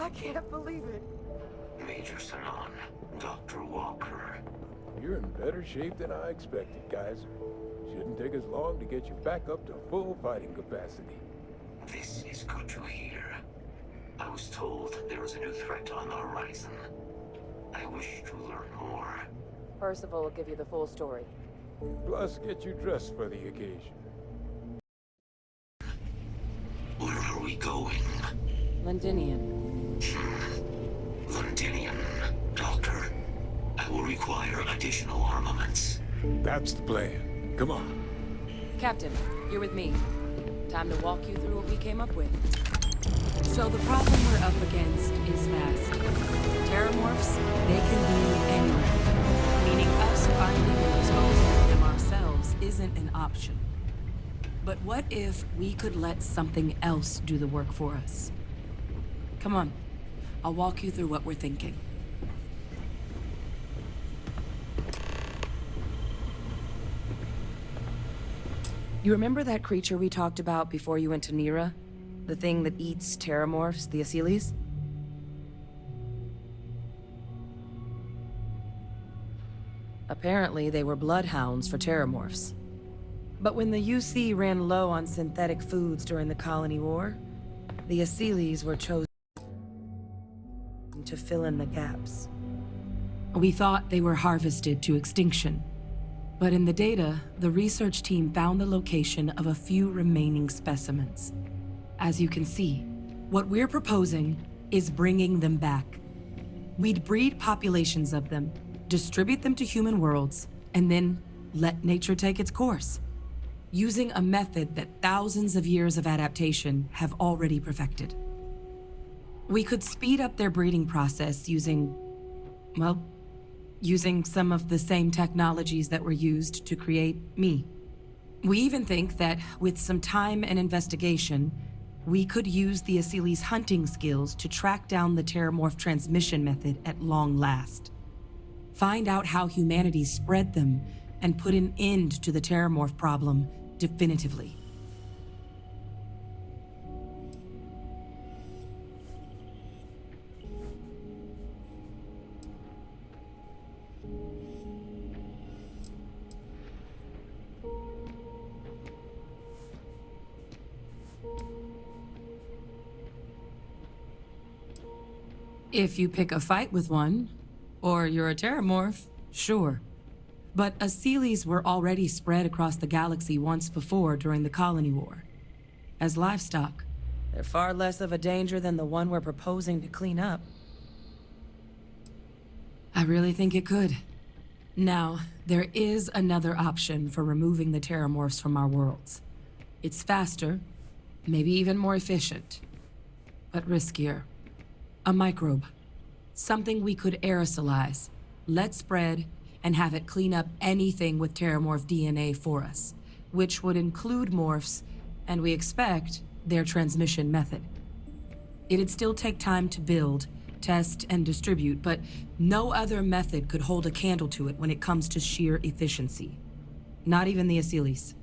I can't believe it. Major Sanan, Dr. Walker. You're in better shape than I expected, Kaiser. Shouldn't take us long to get you back up to full fighting capacity. This is good to hear. I was told there was a new threat on the horizon. I wish to learn more. Percival will give you the full story. Plus, get you dressed for the occasion. Where are we going? Londinian. Londinian, Doctor. I will require additional armaments. That's the plan. Come on. Captain, you're with me. Time to walk you through what we came up with. So the problem we're up against is vast. Terramorphs, they can be anywhere. Meaning us finding and disposing of them ourselves isn't an option. But what if we could let something else do the work for us? Come on, I'll walk you through what we're thinking. You remember that creature we talked about before you went to Nira? The thing that eats terramorphs, the Asyles? Apparently, they were bloodhounds for terramorphs. But when the UC ran low on synthetic foods during the Colony War, the Asyles were chosen to fill in the gaps. We thought they were harvested to extinction. But in the data, the research team found the location of a few remaining specimens. As you can see, what we're proposing is bringing them back. We'd breed populations of them, distribute them to human worlds, and then let nature take its course, using a method that thousands of years of adaptation have already perfected. We could speed up their breeding process using some of the same technologies that were used to create me. We even think that with some time and investigation, we could use the Asyles' hunting skills to track down the Terramorph transmission method at long last. Find out how humanity spread them and put an end to the Terramorph problem definitively. If you pick a fight with one, or you're a Terramorph, sure. But Asyles were already spread across the galaxy once before during the Colony War. As livestock, they're far less of a danger than the one we're proposing to clean up. I really think it could. Now, there is another option for removing the Terramorphs from our worlds. It's faster, maybe even more efficient, but riskier. A microbe. Something we could aerosolize, let spread, and have it clean up anything with Terramorph DNA for us, which would include morphs, and we expect their transmission method. It'd still take time to build, test, and distribute, but no other method could hold a candle to it when it comes to sheer efficiency. Not even the Asyles.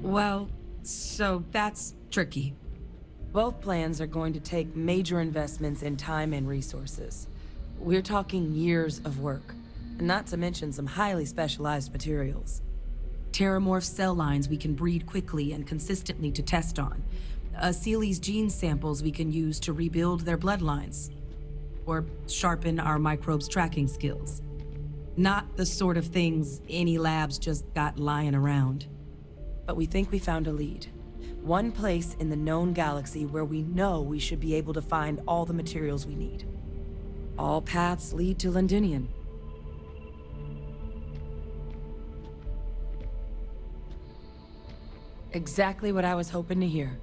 Well, so that's tricky. Both plans are going to take major investments in time and resources. We're talking years of work, not to mention some highly specialized materials. Terramorph cell lines we can breed quickly and consistently to test on. Asyles gene samples we can use to rebuild their bloodlines. Or sharpen our microbes' tracking skills. Not the sort of things any labs just got lying around. But we think we found a lead. One place in the known galaxy where we know we should be able to find all the materials we need. All paths lead to Londinian. Exactly what I was hoping to hear.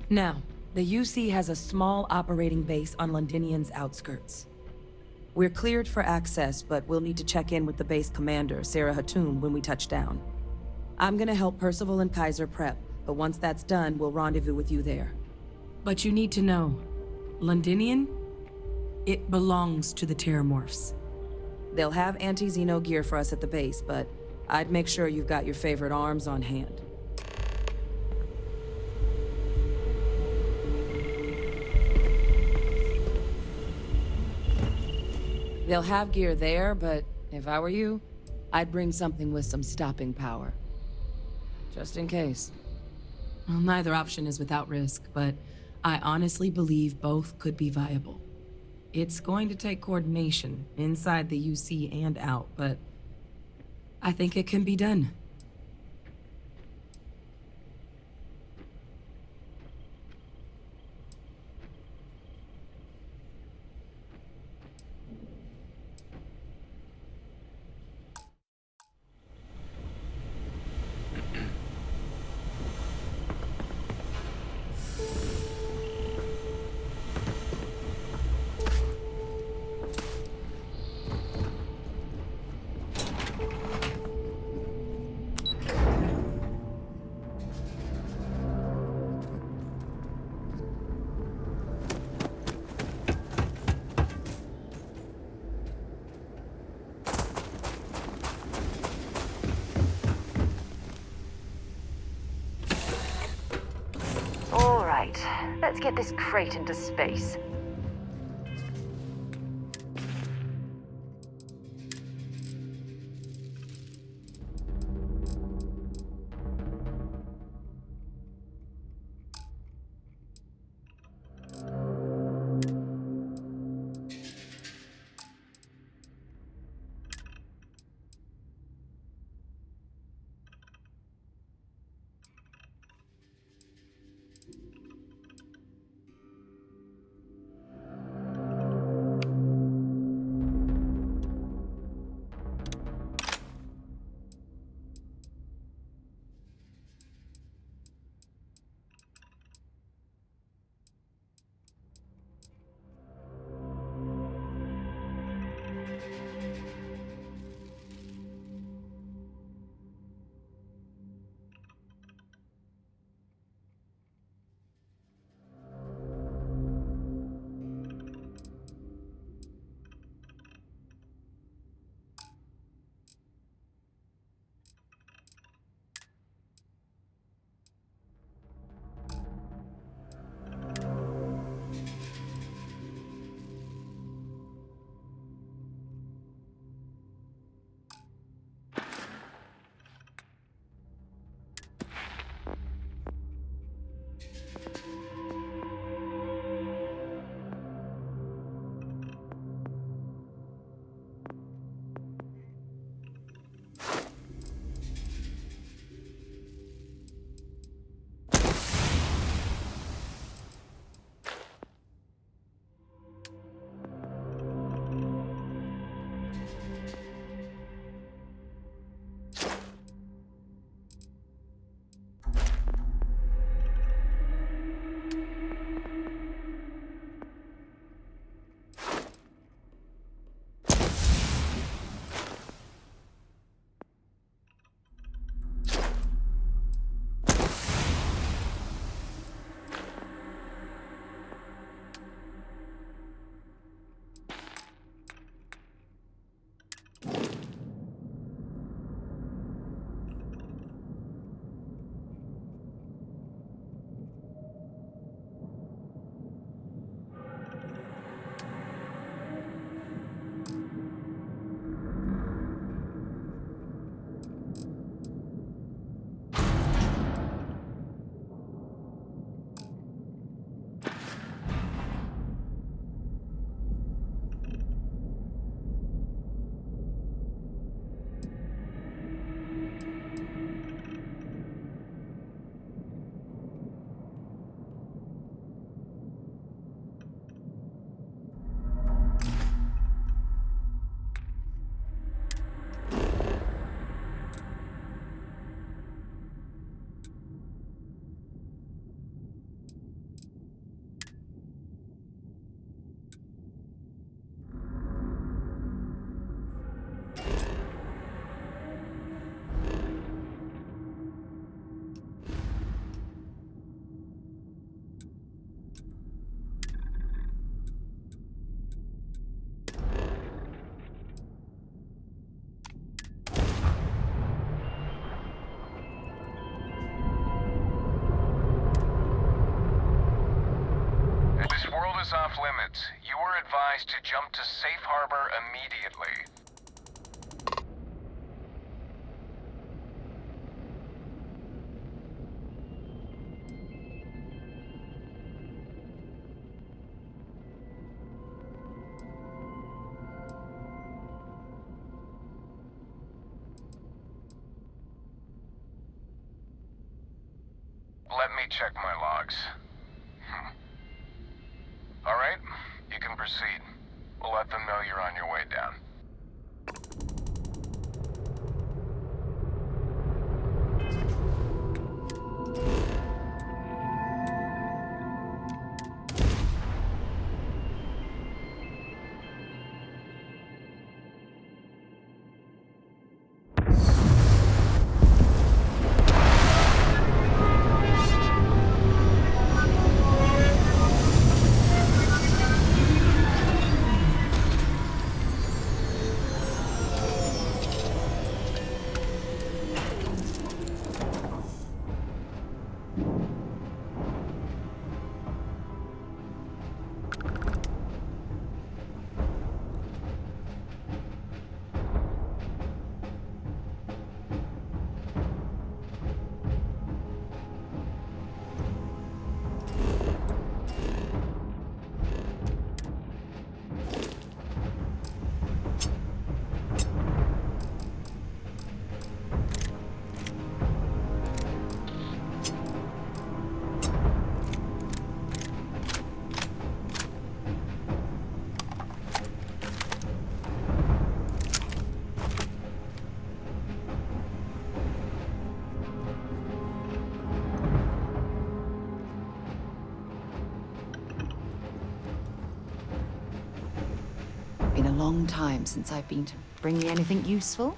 Now, the UC has a small operating base on Londinian's outskirts. We're cleared for access, but we'll need to check in with the base commander, Sarah Hatoum, when we touch down. I'm gonna help Percival and Kaiser prep, but once that's done, we'll rendezvous with you there. But you need to know, Londinian? It belongs to the Terramorphs. They'll have anti-Xeno gear for us at the base, but I'd make sure you've got your favorite arms on hand. They'll have gear there, but if I were you, I'd bring something with some stopping power. Just in case. Well, neither option is without risk, but I honestly believe both could be viable. It's going to take coordination, inside the UC and out, but I think it can be done. All right, let's get this crate into space. limits. You are advised to jump to safe harbor immediately. Let me check my logs. All right, you can proceed. We'll let them know you're on your way down. Been a long time since I've been to bring you anything useful.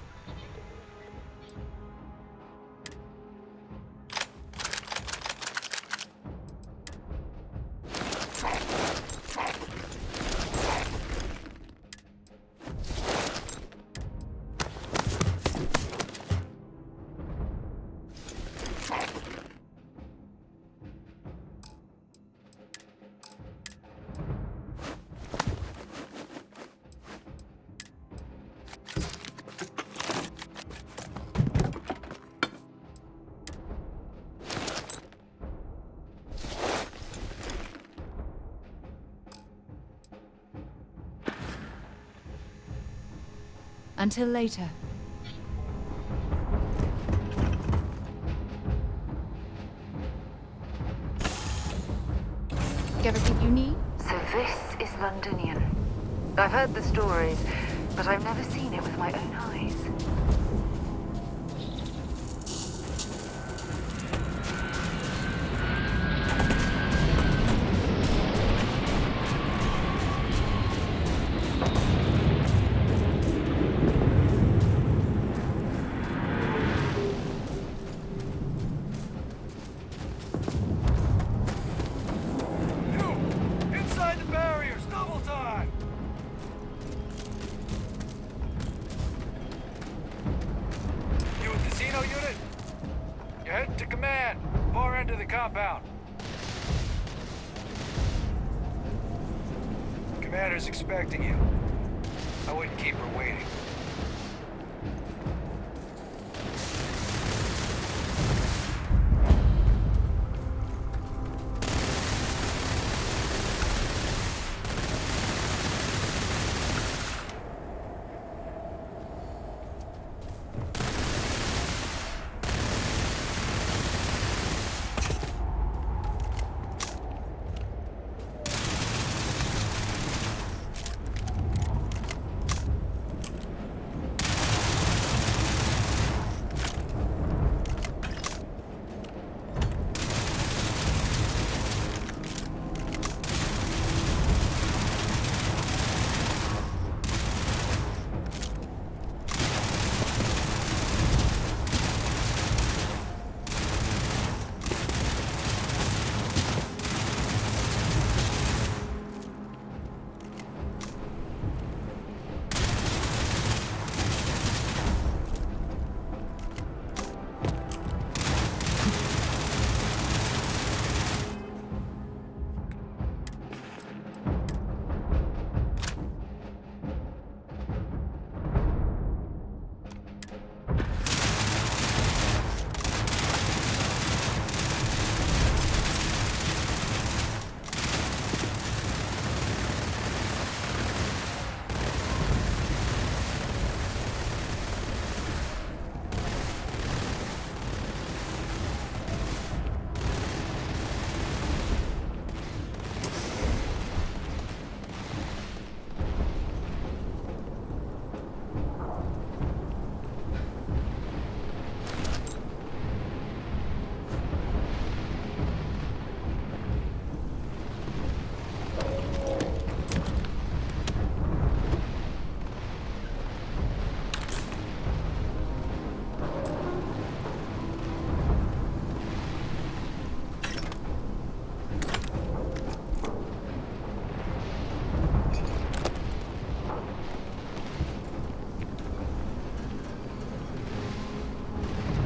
Until later. Everything you need? So this is Londonian. I've heard the stories, but I've never seen it with my own eyes. Head to command. Far end of the compound. Commander's expecting you. I wouldn't keep her waiting.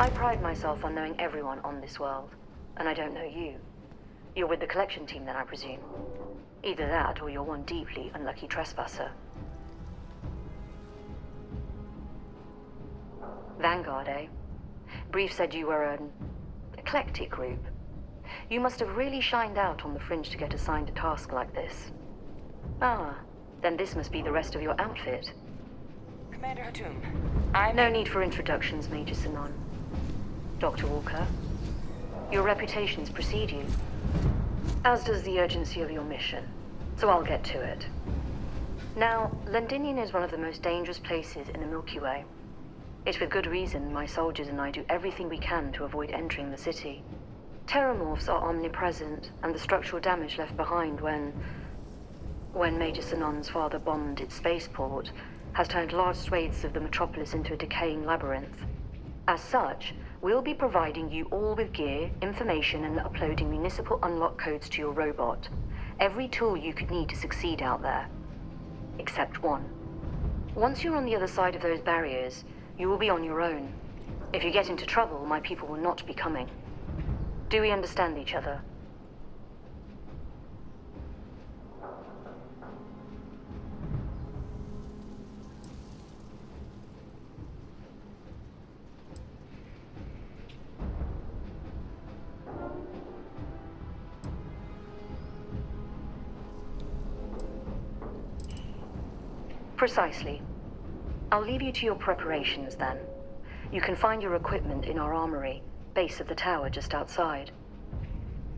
I pride myself on knowing everyone on this world, and I don't know you. You're with the collection team then, I presume. Either that, or you're one deeply unlucky trespasser. Vanguard, eh? Brief said you were an eclectic group. You must have really shined out on the fringe to get assigned a task like this. Ah, then this must be the rest of your outfit. Commander Hatum, I'm... No need for introductions, Major Sinon. Dr. Walker, your reputations precede you, as does the urgency of your mission, so I'll get to it. Now, Londinian is one of the most dangerous places in the Milky Way. It's with good reason my soldiers and I do everything we can to avoid entering the city. Terramorphs are omnipresent, and the structural damage left behind when Major Sinon's father bombed its spaceport has turned large swathes of the metropolis into a decaying labyrinth. As such, we'll be providing you all with gear, information, and uploading municipal unlock codes to your robot. Every tool you could need to succeed out there. Except one. Once you're on the other side of those barriers, you will be on your own. If you get into trouble, my people will not be coming. Do we understand each other? Precisely. I'll leave you to your preparations then. You can find your equipment in our armory, base of the tower just outside.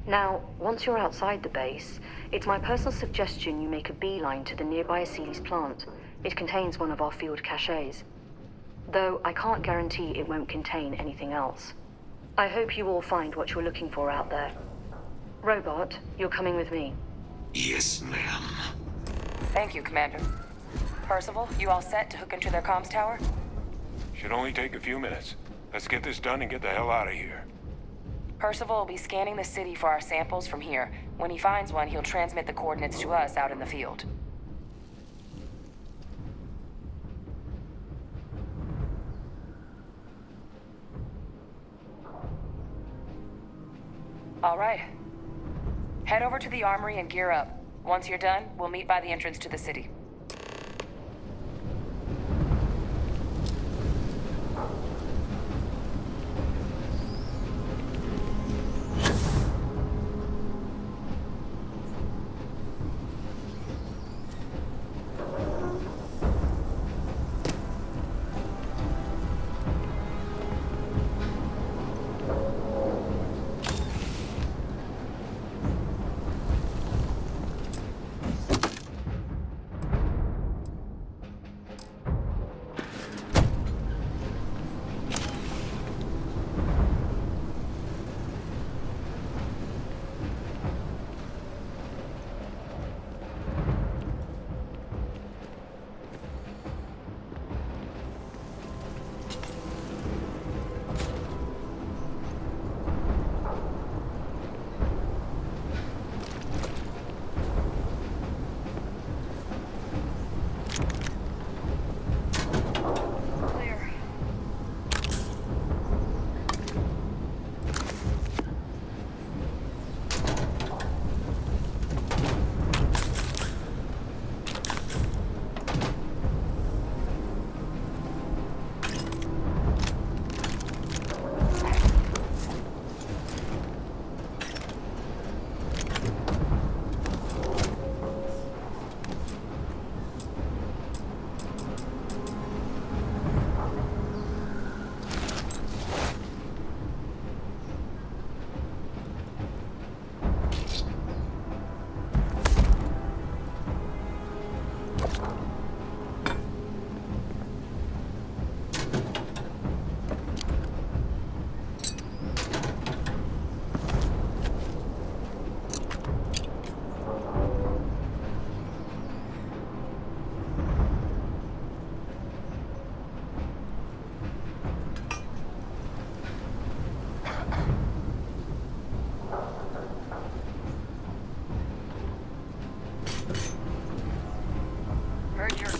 Now, once you're outside the base, it's my personal suggestion you make a beeline to the nearby Aceles plant. It contains one of our field caches. Though I can't guarantee it won't contain anything else. I hope you all find what you're looking for out there. Robot, you're coming with me. Yes, ma'am. Thank you, Commander. Percival, you all set to hook into their comms tower? Should only take a few minutes. Let's get this done and get the hell out of here. Percival will be scanning the city for our samples from here. When he finds one, he'll transmit the coordinates to us out in the field. All right. Head over to the armory and gear up. Once you're done, we'll meet by the entrance to the city.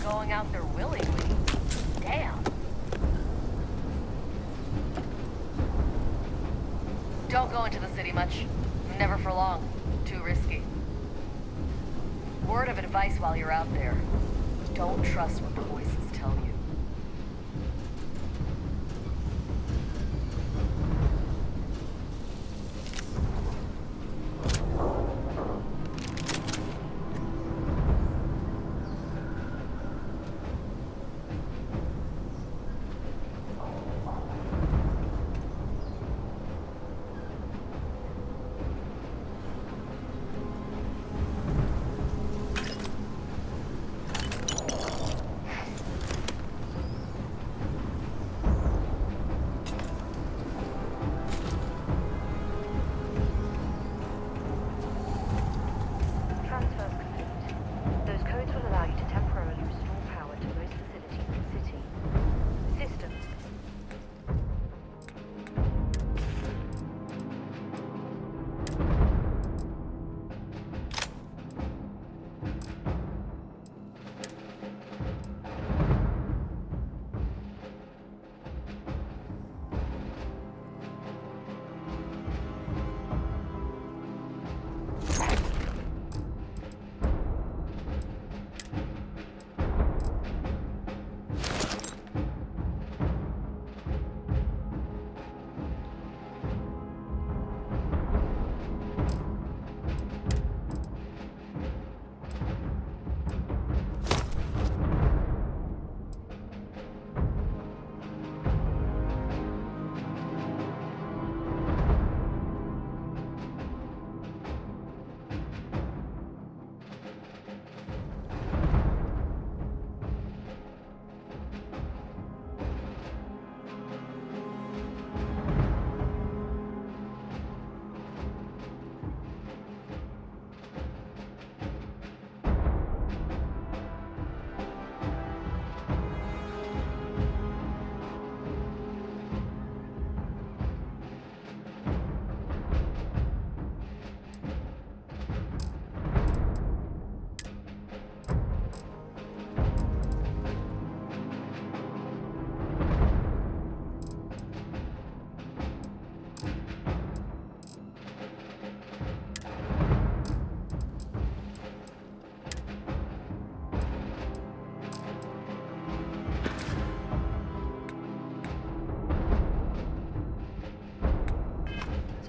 Going out there willingly. Damn. city much? Never for long. Too risky. Word of advice while you're out there. Don't trust what the voices tell you. Transfers complete. Those codes will allow you to temporarily restore power to most facilities in the city. System.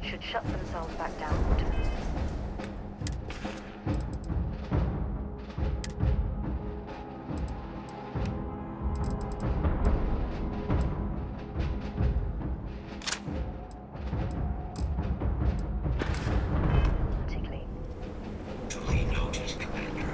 Should shut themselves back down. Particularly. Duly noted, Commander.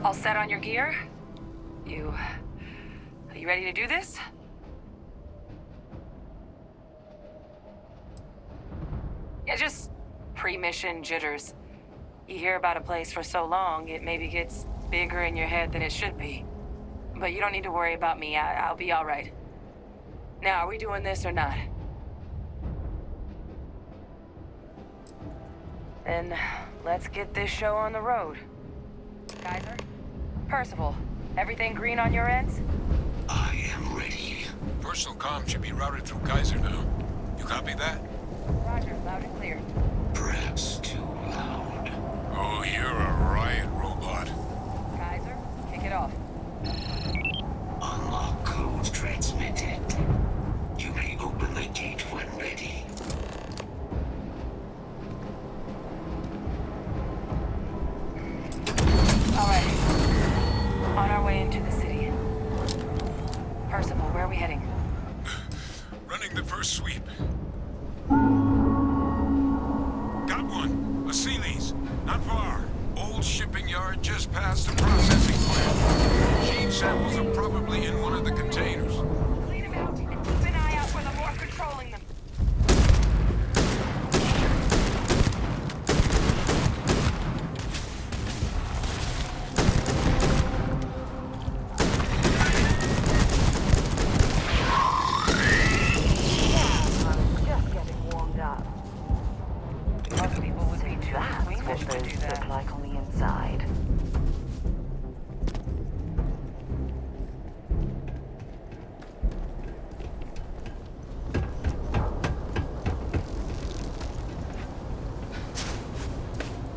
All set on your gear? Are you ready to do this? Yeah, just pre-mission jitters. You hear about a place for so long, it maybe gets bigger in your head than it should be. But you don't need to worry about me. I'll be all right. Now, are we doing this or not? Then let's get this show on the road. Kaiser? Percival, everything green on your ends? I am ready. Personal comm should be routed through Kaiser now. You copy that? Roger, loud and clear. Perhaps too loud. Oh, you're a riot robot. Kaiser, kick it off. Unlock code transmitted. You may open the gate when ready. All right. On our way into the city. Percival, where are we heading? Running the first sweep. Got one. A Sealy's. Not far. Old shipping yard just past the processing plant. Gene samples are probably in one of the containers. Clean them out and keep an eye out for the more controlling them. Just getting warmed up. Most people would be too That's squeamish what to do those that. look like on the inside.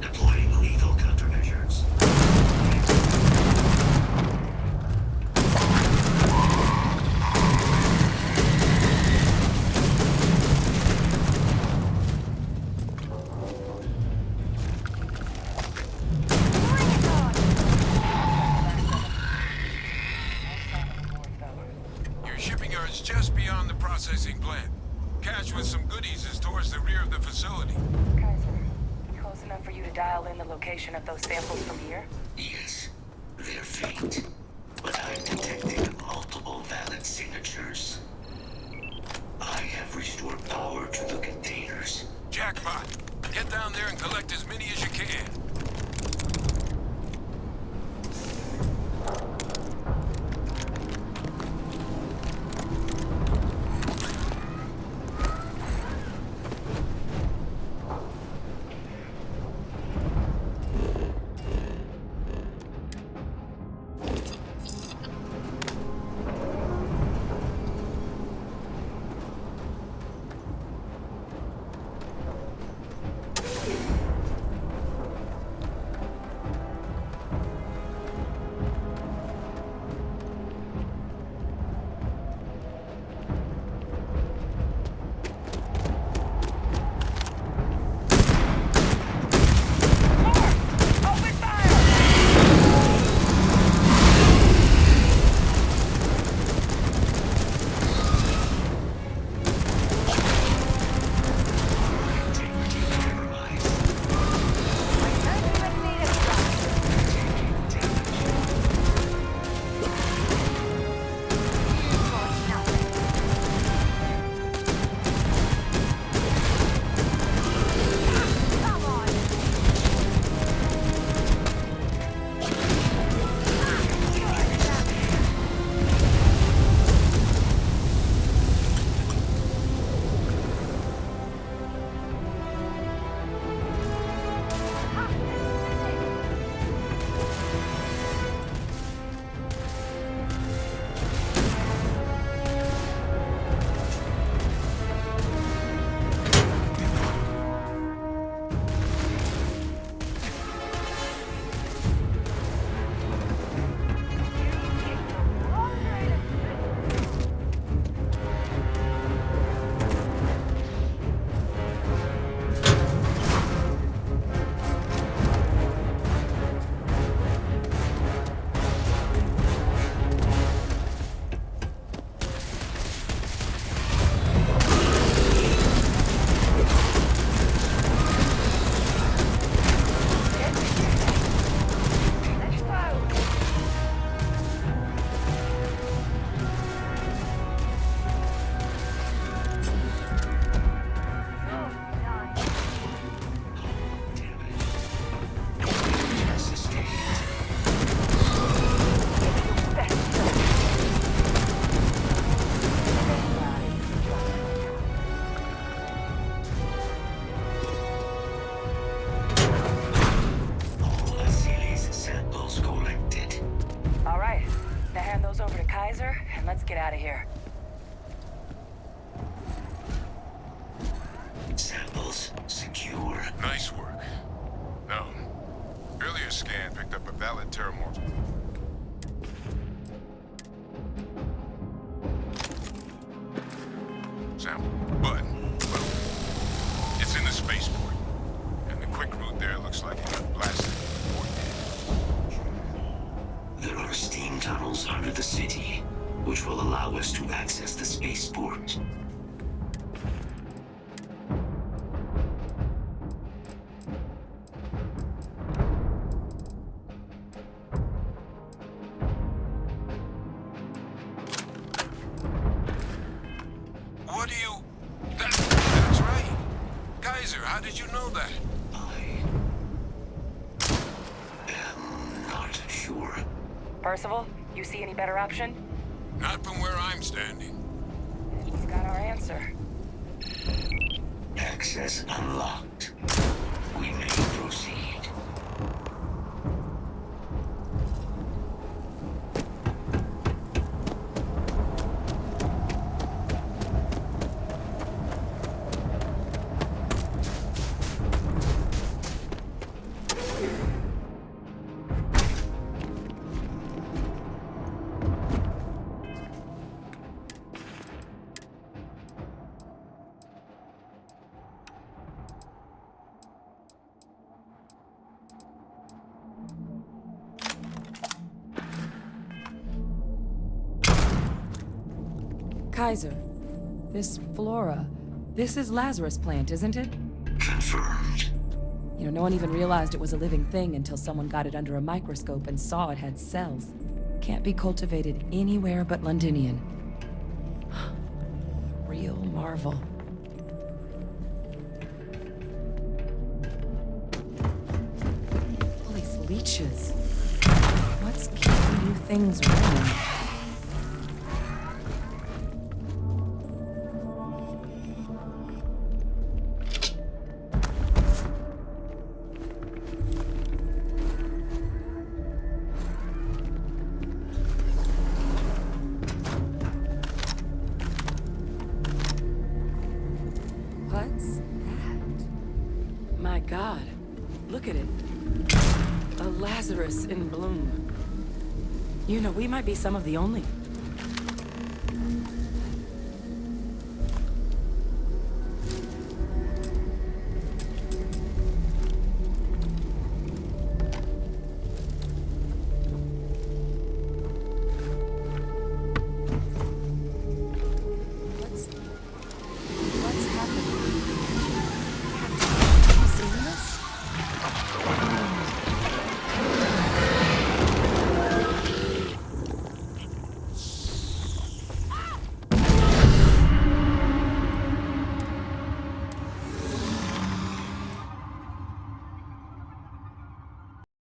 Deploying lethal countermeasures. Your shipping yard's just beyond the processing plant. Cache with some goodies is towards the rear of the facility. Kaiser, close enough for you to dial in the location of those samples from here? Yes, they're faint, but I've detected multiple valid signatures. I have restored power to the containers. Jackpot. Get down there and collect as many as you can. get out of here. Samples secure. Nice work. No. Earlier scan picked up a valid terramorph. Sample. But, well, it's in the spaceport. And the quick route there looks like it got blasted before it did. There are steam tunnels under the city, which will allow us to access the spaceport. What do you... That's right. Kaiser, how did you know that? I am not sure. Percival, you see any better option? Not from where I'm standing. He's got our answer. Access unlocked. We may proceed. Kaiser, this flora, this is Lazarus plant, isn't it? Confirmed. You know, no one even realized it was a living thing until someone got it under a microscope and saw it had cells. Can't be cultivated anywhere but Londinian. Real marvel. All these leeches. What's keeping you things running? What's that? My God, look at it. A Lazarus in bloom. You know, we might be some of the only